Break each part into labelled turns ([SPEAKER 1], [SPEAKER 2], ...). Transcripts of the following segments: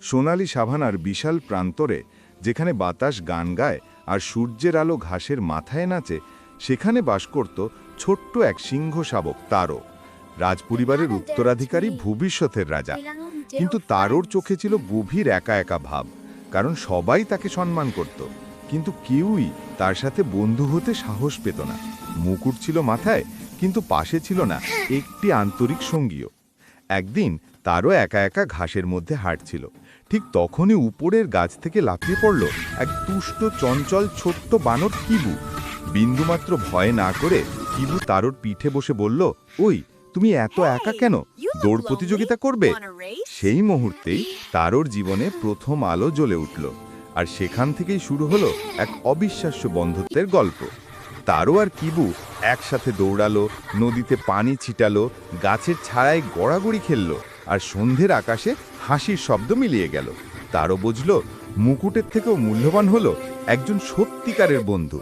[SPEAKER 1] সোনালি সাভানার বিশাল প্রান্তরে, যেখানে বাতাস গান গায় আর সূর্যের আলো ঘাসের মাথায় নাচে, সেখানে বাস করত ছোট্ট এক সিংহ শাবক তারো, রাজপরিবারের উত্তরাধিকারী, ভবিষ্যতের রাজা। কিন্তু তারোর চোখে ছিল গভীর একা একা ভাব, কারণ সবাই তাকে সম্মান করত, কিন্তু কেউই তার সাথে বন্ধু হতে সাহস পেত না। মুকুট ছিল মাথায়, কিন্তু পাশে ছিল না একটি আন্তরিক সঙ্গীও। একদিন তারও একা একা ঘাসের মধ্যে হাঁটছিল। ঠিক তখনই উপরের গাছ থেকে লাফিয়ে পড়ল এক তুষ্ট চঞ্চল ছোট্ট বানর কিবু। বিন্দুমাত্র ভয় না করে কিবু তারোর পিঠে বসে বলল, ওই তুমি এত একা কেন? দৌড় প্রতিযোগিতা করবে? সেই মুহূর্তেই তারোর জীবনে প্রথম আলো জ্বলে উঠল, আর সেখান থেকেই শুরু হলো এক অবিশ্বাস্য বন্ধুত্বের গল্প। তারো আর কিবু একসাথে দৌড়ালো, নদীতে পানি ছিটালো, গাছের ছায়ায় গড়াগড়ি খেললো, আর সন্ধ্যের আকাশে হাসির শব্দ মিলিয়ে গেল। তারও বুঝল মুকুটের থেকেও মূল্যবান হলো একজন সত্যিকারের বন্ধু।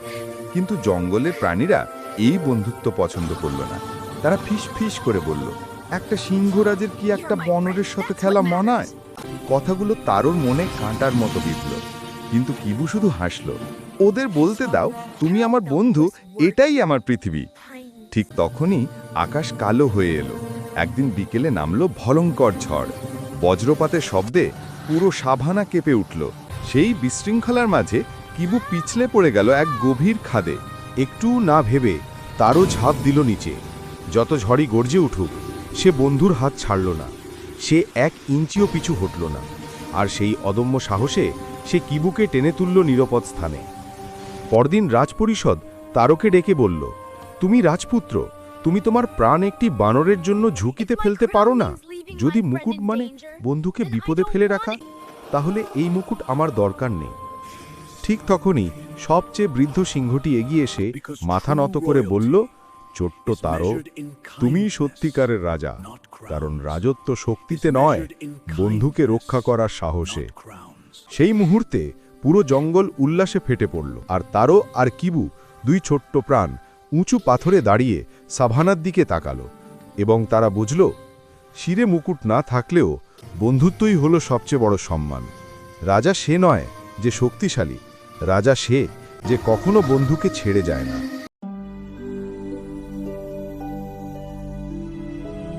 [SPEAKER 1] কিন্তু জঙ্গলের প্রাণীরা এই বন্ধুত্ব পছন্দ করল না। তারা ফিস ফিস করে বলল, একটা সিংহরাজের কি একটা বনরের সাথে খেলা মানায়? কথাগুলো তারোর মনে কাঁটার মতো বিঁধল, কিন্তু কিবু শুধু হাসল। ওদের বলতে দাও, তুমি আমার বন্ধু, এটাই আমার পৃথিবী। ঠিক তখনই আকাশ কালো হয়ে এলো। একদিন বিকেলে নামলো ভয়ঙ্কর ঝড়। বজ্রপাতের শব্দে পুরো সাভানা কেঁপে উঠল। সেই বিশৃঙ্খলার মাঝে কিবু পিছলে পড়ে গেল এক গভীর খাদে।
[SPEAKER 2] একটু না ভেবে তারও ঝাঁপ দিল নিচে। যত ঝড়ই গর্জে উঠুক, সে বন্ধুর হাত ছাড়ল না। সে 1 ইঞ্চিও পিছু হটল না, আর সেই অদম্য সাহসে সে কিবুকে টেনে তুলল নিরাপদ স্থানে। পরদিন রাজপরিষদ তারোকে ডেকে বলল, তুমি রাজপুত্র, তুমি তোমার প্রাণ একটি বানরের জন্য ঝুঁকিতে ফেলতে পারো না? যদি মুকুট মানে বন্ধুকে বিপদে ফেলে রাখা, তাহলে এই মুকুট আমার দরকার নেই। ঠিক তখনই সবচেয়ে বৃদ্ধ সিংহটি এগিয়ে এসে মাথা নত করে বলল, ছোট্ট তারো, তুমি সত্যিকারের রাজা, কারণ রাজত্ব শক্তিতে নয়, বন্ধুকে রক্ষা করার সাহসে। সেই মুহূর্তে পুরো জঙ্গল উল্লাসে ফেটে পড়ল, আর তারো আর কিবু, 2 ছোট্ট প্রাণ, উঁচু পাথরে দাঁড়িয়ে সাভানার দিকে তাকালো, এবং তারা বুঝল, শিরে মুকুট না থাকলেও বন্ধুত্বই হলো সবচেয়ে বড় সম্মান। রাজা সে নয় যে শক্তিশালী, রাজা সে যে কখনো বন্ধুকে ছেড়ে যায় না।